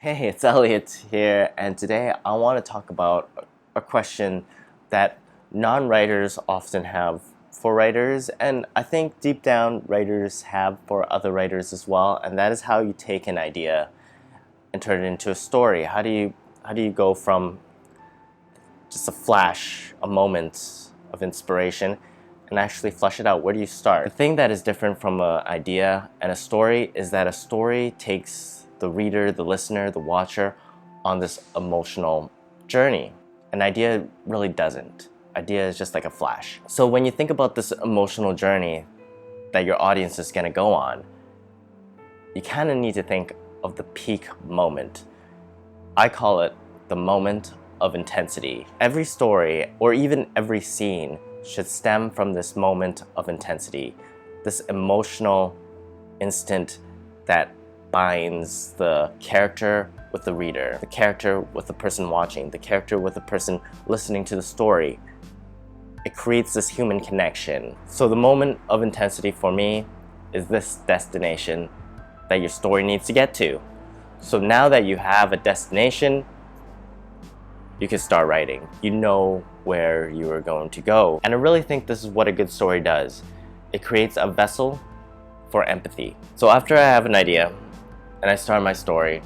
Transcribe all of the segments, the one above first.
Hey, it's Elliot here, and today I want to talk about a question that non-writers often have for writers, and I think deep down writers have for other writers as well, and that is how you take an idea and turn it into a story. How do you go from just a flash, a moment of inspiration, and actually flesh it out? Where do you start? The thing that is different from an idea and a story is that a story takes the reader, the listener, the watcher on this emotional journey. An idea really doesn't. Idea is just like a flash. So when you think about this emotional journey that your audience is going to go on, you kind of need to think of the peak moment. I call it the moment of intensity. Every story, or even every scene, should stem from this moment of intensity, this emotional instant that binds the character with the reader, the character with the person watching, the character with the person listening to the story. It creates this human connection. So the moment of intensity for me is this destination that your story needs to get to. So now that you have a destination, you can start writing. You know where you are going to go. And I really think this is what a good story does. It creates a vessel for empathy. So after I have an idea and I start my story,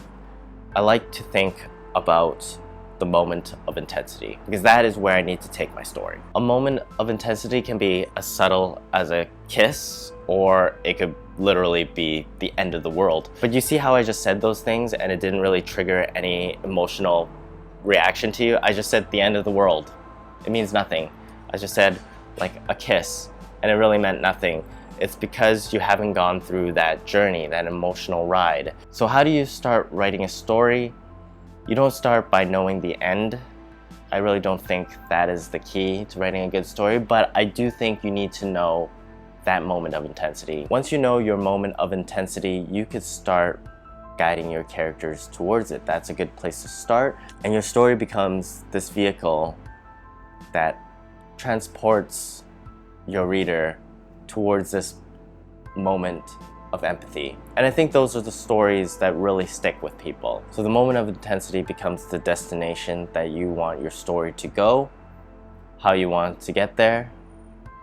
I like to think about the moment of intensity, because that is where I need to take my story. A moment of intensity can be as subtle as a kiss, or it could literally be the end of the world. But you see how I just said those things and it didn't really trigger any emotional reaction to you? I just said the end of the world. It means nothing. I just said like a kiss, and it really meant nothing. It's because you haven't gone through that journey, that emotional ride. So how do you start writing a story? You don't start by knowing the end. I really don't think that is the key to writing a good story, but I do think you need to know that moment of intensity. Once you know your moment of intensity, you could start guiding your characters towards it. That's a good place to start. And your story becomes this vehicle that transports your reader towards this moment of empathy. And I think those are the stories that really stick with people. So the moment of intensity becomes the destination that you want your story to go. How you want to get there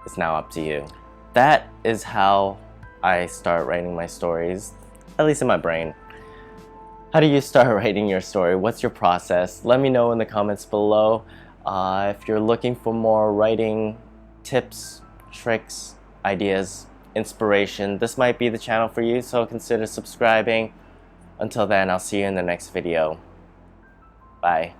is now up to you. That is how I start writing my stories, at least in my brain. How do you start writing your story? What's your process? Let me know in the comments below. If you're looking for more writing tips, tricks, ideas, inspiration, this might be the channel for you, so consider subscribing. Until then, I'll see you in the next video. Bye.